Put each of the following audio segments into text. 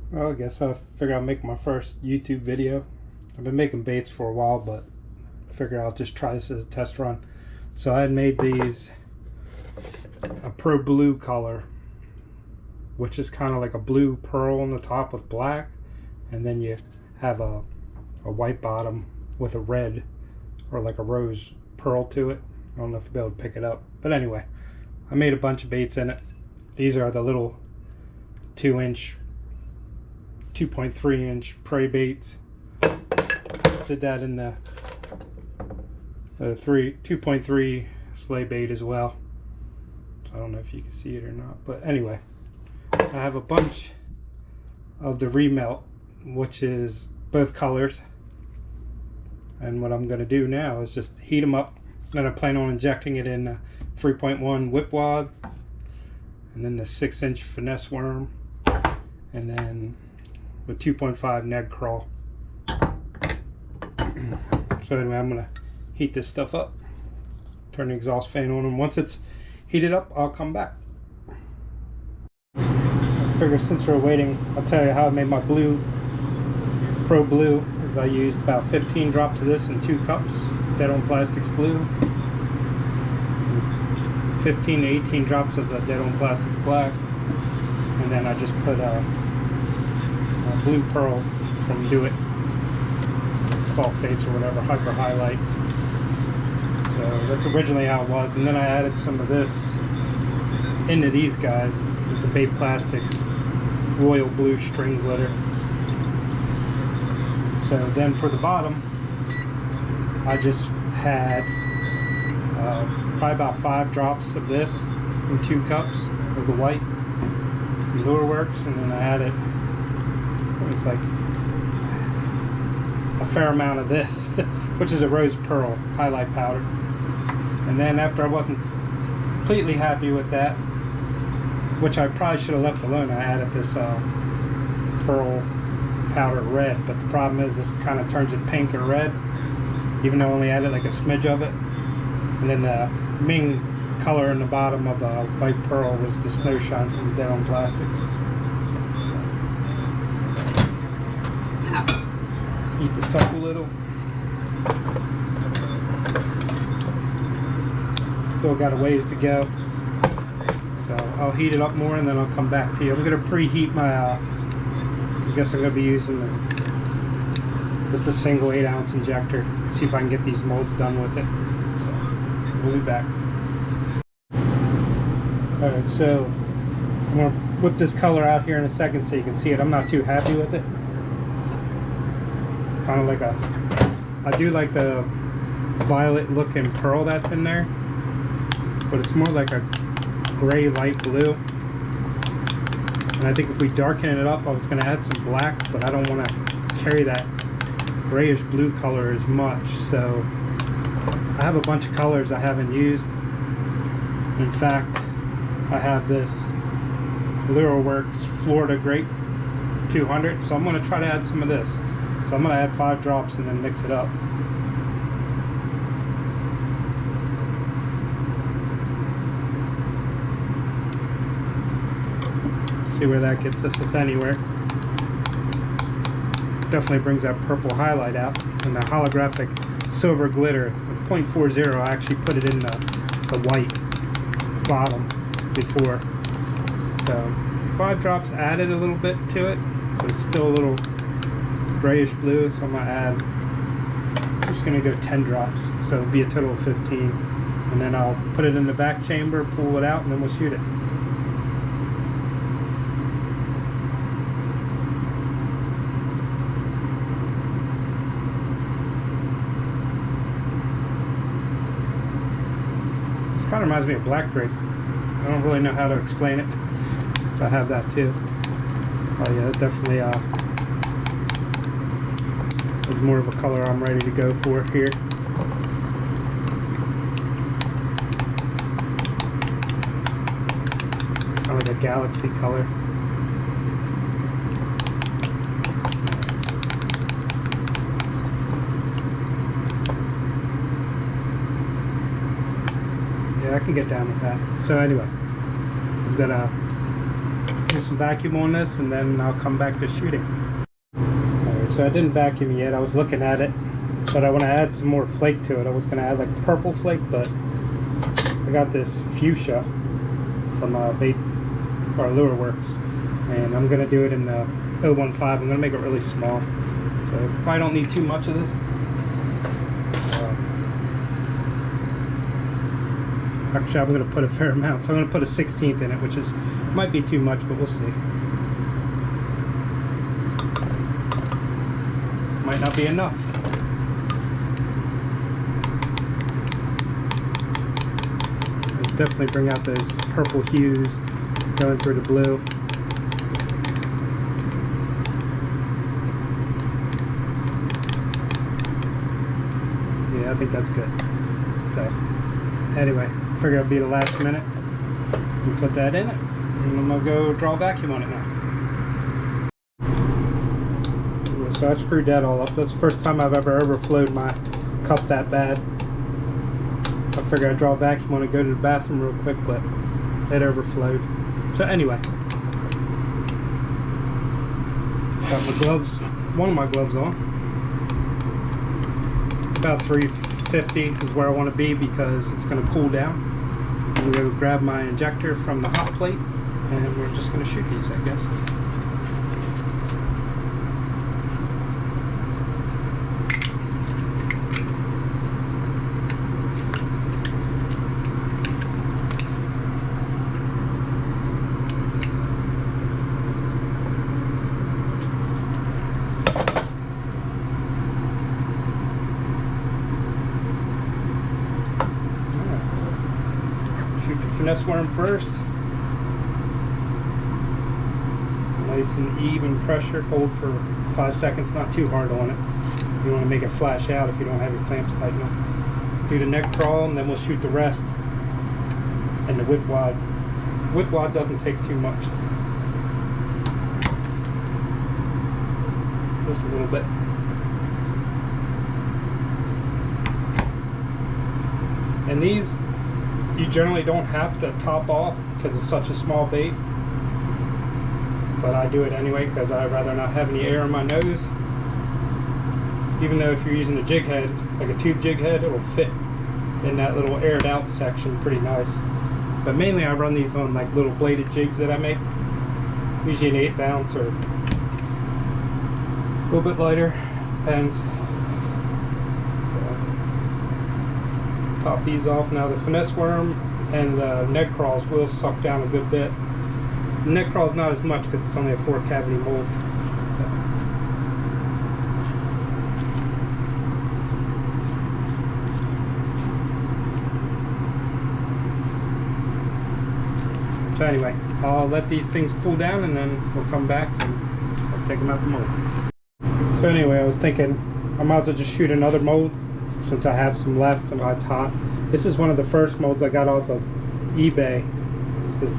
Well, I guess I figured I'll make my first YouTube video. I've been making baits for a while, but I figured I'll just try this as a test run. So I had made these a pro blue color, which is kind of like a blue pearl on the top with black, and then you have a white bottom with a red or like a rose pearl to it. I don't know if you'll be able to pick it up, but anyway, I made a bunch of baits in it. These are the little 2.3-inch prey baits. Did that in the 2.3 sleigh bait as well. So I don't know if you can see it or not, but anyway, I have a bunch of the remelt, which is both colors. And what I'm going to do now is just heat them up. Then I plan on injecting it in a 3.1 whip wad, and then the 6-inch finesse worm, and then with 2.5 neg crawl. So anyway, I'm going to heat this stuff up, turn the exhaust fan on, and once it's heated up, I'll come back. I figure since we're waiting, I'll tell you how I made my blue, Pro Blue. Is I used about 15 drops of this in 2 cups, Dead on Plastics Blue, 15 to 18 drops of the Dead on Plastics Black, and then I just put a blue pearl from Do It soft baits or whatever, hyper highlights. So that's originally how it was, and then I added some of this into these guys with the Bait Plastics royal blue string glitter. So then for the bottom, I just had probably about 5 drops of this in 2 cups of the white from Lure Works, and then I added, it's like a fair amount of this, which is a rose pearl highlight powder. And then after I wasn't completely happy with that, which I probably should have left alone, I added this pearl powder red, but the problem is this kind of turns it pink or red, even though I only added like a smidge of it. And then the main color in the bottom of the white pearl was the snow shine from Dead on Plastics. Heat this up a little. Still got a ways to go, so I'll heat it up more and then I'll come back to you. I'm going to preheat my I guess I'm going to be using just a single 8-ounce injector, see if I can get these molds done with it. So we'll be back. Alright, so I'm going to whip this color out here in a second so you can see it. I'm not too happy with it. It's kind of like I do like the violet looking pearl that's in there, but it's more like a gray light blue. And I think if we darken it up, I was going to add some black, but I don't want to carry that grayish blue color as much. So I have a bunch of colors I haven't used. In fact, I have this Lure Works Florida Grape 200, so I'm going to try to add some of this. So I'm going to add 5 drops and then mix it up. See where that gets us, if anywhere. Definitely brings that purple highlight out. And the holographic silver glitter, the 0.40, I actually put it in the white bottom before. So 5 drops added a little bit to it, but it's still a little grayish blue, so I'm going to add, I'm just going to go 10 drops, so it'll be a total of 15. And then I'll put it in the vac chamber, pull it out, and then we'll shoot it. Kind of reminds me of black grape. I don't really know how to explain it, but I have that too. Oh yeah, it definitely is more of a color I'm ready to go for here. Kind of like a galaxy color. Yeah, I can get down with that. So anyway, I'm gonna some vacuum on this, and then I'll come back to shooting. Alright, so I didn't vacuum yet. I was looking at it, but I want to add some more flake to it. I was going to add like purple flake, but I got this fuchsia from Bait or Lure Works, and I'm going to do it in the 015. I'm going to make it really small, so probably don't need too much of this. Actually, I'm going to put a fair amount, so I'm going to put a 16th in it, which is might be too much, but we'll see. Might not be enough. It'll definitely bring out those purple hues going through the blue. Yeah, I think that's good. So, anyway, figure it'd be the last minute. We put that in it, and I'm gonna go draw a vacuum on it now. So I screwed that all up. That's the first time I've ever overflowed my cup that bad. I figured I'd draw a vacuum on it, go to the bathroom real quick, but it overflowed. So anyway, got my gloves, one of my gloves on. About 350 is where I want to be because it's going to cool down. I'm going to go grab my injector from the hot plate, and we're just going to shoot these, I guess. Finesse worm first. Nice and even pressure. Hold for 5 seconds, not too hard on it. You want to make it flash out if you don't have your clamps tight enough. Do the neck crawl, and then we'll shoot the rest. And the whip wad. Whip wad doesn't take too much. Just a little bit. And these, you generally don't have to top off because it's such a small bait, but I do it anyway because I'd rather not have any air in my nose. Even though if you're using a jig head, like a tube jig head, it'll fit in that little aired out section pretty nice. But mainly I run these on like little bladed jigs that I make, usually an 1/8 ounce or a little bit lighter, depends. Top these off. Now the finesse worm and the neck crawls will suck down a good bit. The neck crawl's not as much because it's only a 4-cavity mold. So anyway, I'll let these things cool down, and then we'll come back and I'll take them out the mold. So anyway, I was thinking I might as well just shoot another mold since I have some left and it's hot. This is one of the first molds I got off of eBay. This is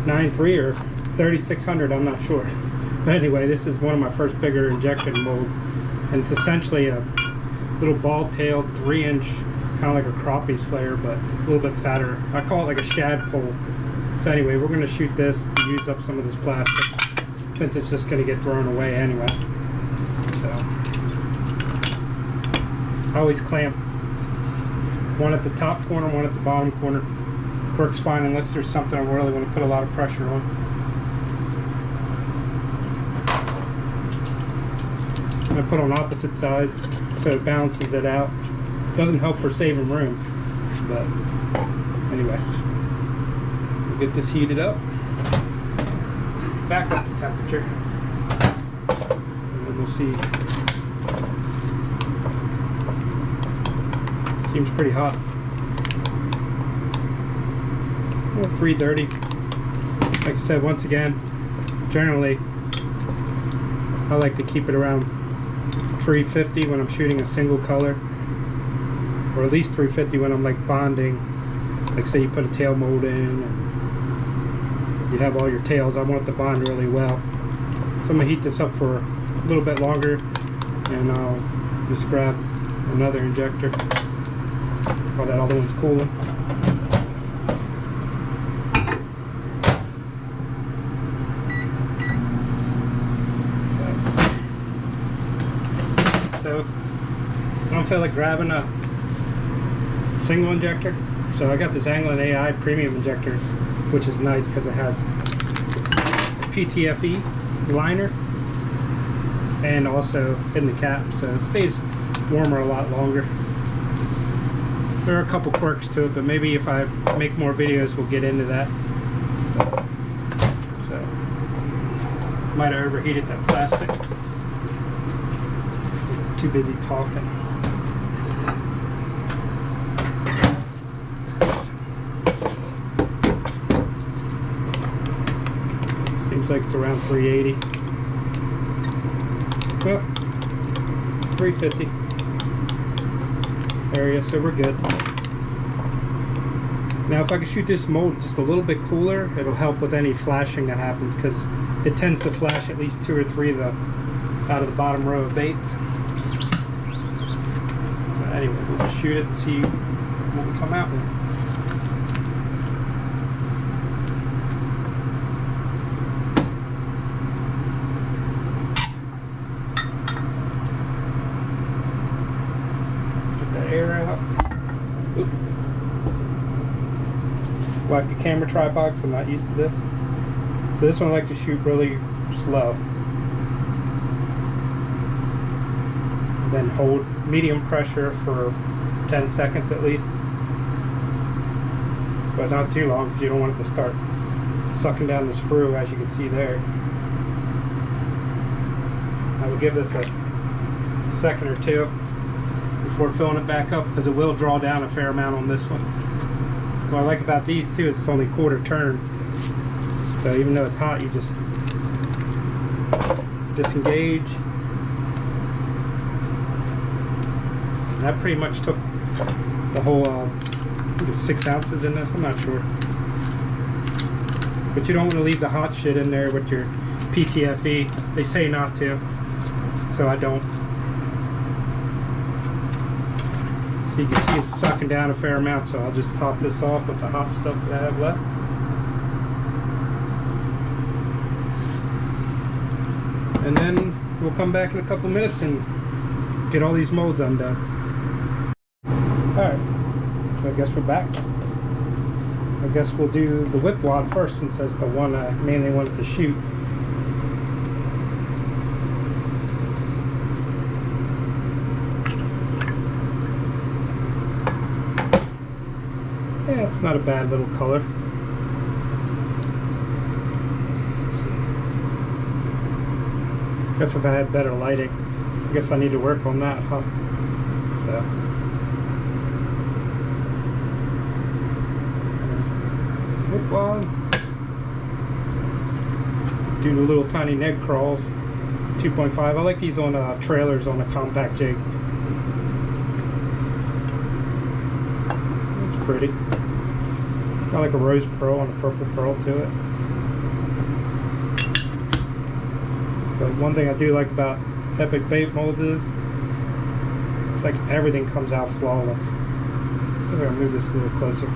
093 or 3600, I'm not sure. But anyway, this is one of my first bigger injection molds, and it's essentially a little ball-tailed 3-inch, kind of like a crappie slayer, but a little bit fatter. I call it like a shad pole. So anyway, we're going to shoot this to use up some of this plastic, since it's just going to get thrown away anyway. So I always clamp one at the top corner, one at the bottom corner. Works fine unless there's something I really want to put a lot of pressure on. I'm going to put on opposite sides so it balances it out. Doesn't help for saving room, but anyway, we'll get this heated up, back up the temperature, and then we'll see. Seems pretty hot. Well, 330. Like I said, once again, generally I like to keep it around 350 when I'm shooting a single color, or at least 350 when I'm like bonding. Like say you put a tail mold in and you have all your tails, I want it to bond really well. So I'm gonna heat this up for a little bit longer, and I'll just grab another injector while that other one's cooling. so I don't feel like grabbing a single injector. So I got this Anglin AI premium injector, which is nice because it has PTFE liner and also in the cap, so it stays warmer a lot longer. There are a couple quirks to it, but maybe if I make more videos we'll get into that. So might have overheated that plastic. Too busy talking. Seems like it's around 380. Well, 350 area, so we're good. Now if I can shoot this mold just a little bit cooler, it'll help with any flashing that happens, because it tends to flash at least 2 or 3 of the out of the bottom row of baits. But anyway, we'll just shoot it and see what we come out with. Air out. Oop. Wipe the camera tripod because I'm not used to this. So this one I like to shoot really slow. And then hold medium pressure for 10 seconds at least. But not too long because you don't want it to start sucking down the sprue, as you can see there. I will give this a second or two before filling it back up, because it will draw down a fair amount on this one. What I like about these too is it's only quarter turn, so even though it's hot, you just disengage. And that pretty much took the whole I think it's 6 ounces in this, I'm not sure. But you don't want to leave the hot shit in there with your PTFE. They say not to, so I don't. So you can see it's sucking down a fair amount, so I'll just top this off with the hot stuff that I have left. And then we'll come back in a couple minutes and get all these molds undone. Alright, so I guess we're back. I guess we'll do the whip wad first, since that's the one I mainly wanted to shoot. Yeah, it's not a bad little color. Let's see. I guess if I had better lighting, I guess I need to work on that, huh? So. Whip wad. Do the little tiny neg crawls. 2.5. I like these on trailers on a compact jig. It's pretty. It's got like a rose pearl and a purple pearl to it. But one thing I do like about Epic bait molds is it's like everything comes out flawless. So I'm gonna move this a little closer.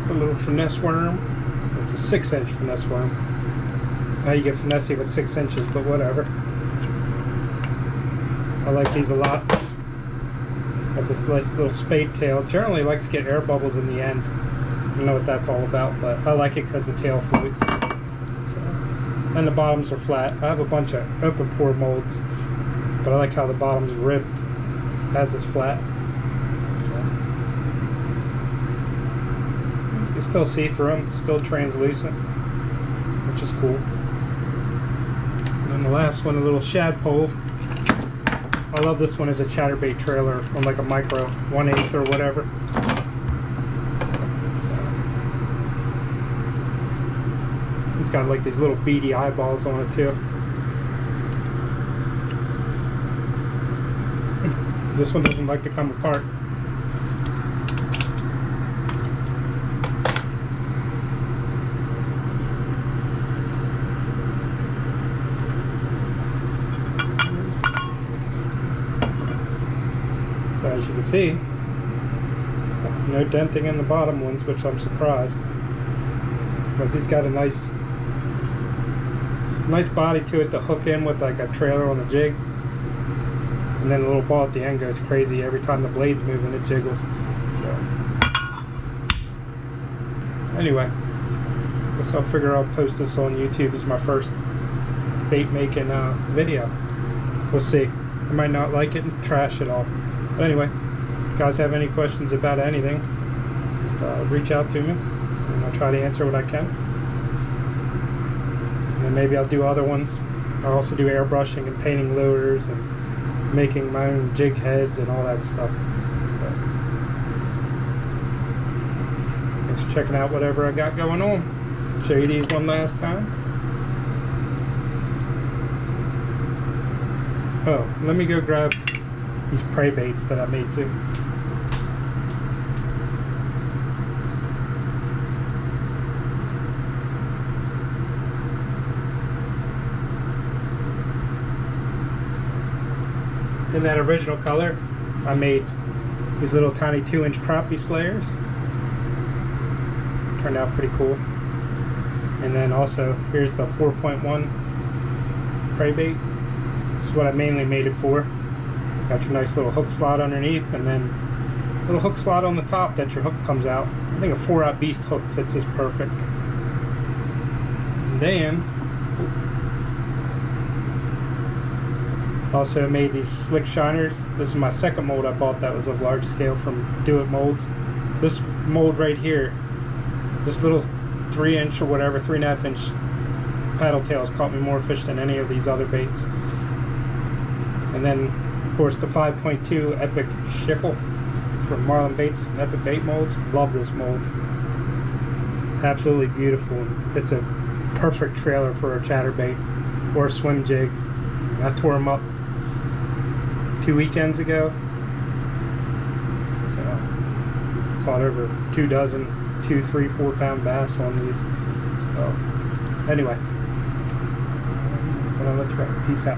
Little finesse worm. It's a 6-inch finesse worm. Now you get finesse with 6 inches, but whatever. I like these a lot. Got this nice little spade tail. Generally likes to get air bubbles in the end. I don't know what that's all about, but I like it because the tail floats. So, and the bottoms are flat. I have a bunch of open pore molds, but I like how the bottom's ribbed as it's flat. You still see through them, still translucent, which is cool. And then the last one, a little shad pole. I love this one as a chatterbait trailer on like a micro 1/8 or whatever. So, it's got like these little beady eyeballs on it too. This one doesn't like to come apart. As you can see, no denting in the bottom ones, which I'm surprised. But he's got a nice body to it to hook in with, like a trailer on the jig. And then the little ball at the end goes crazy every time the blade's moving, it jiggles. So anyway, guess I'll figure I'll post this on YouTube as my first bait making video. We'll see. I might not like it and trash it all. But anyway, if you guys have any questions about anything, just reach out to me and I'll try to answer what I can. And then maybe I'll do other ones. I'll also do airbrushing and painting lures and making my own jig heads and all that stuff. But thanks for checking out whatever I got going on. I'll show you these one last time. Oh, let me go grab these prey baits that I made too. In that original color, I made these little tiny 2-inch crappie slayers. Turned out pretty cool. And then also, here's the 4.1 prey bait. This is what I mainly made it for. Got your nice little hook slot underneath, and then a little hook slot on the top that your hook comes out. I think a 4-aught beast hook fits this perfect. And then also made these slick shiners. This is my second mold I bought that was of large scale from Do It Molds. This mold right here, this little 3-inch or whatever, 3.5-inch paddle tails caught me more fish than any of these other baits. And then, of course, the 5.2 Epic Shickle from Marlin Baits and Epic Bait Molds. Love this mold. Absolutely beautiful. It's a perfect trailer for a chatterbait or a swim jig. I tore them up 2 weekends ago. So, caught over 2 dozen 2, 3, 4 pound bass on these. So, anyway, I'm gonna let you go. Peace out.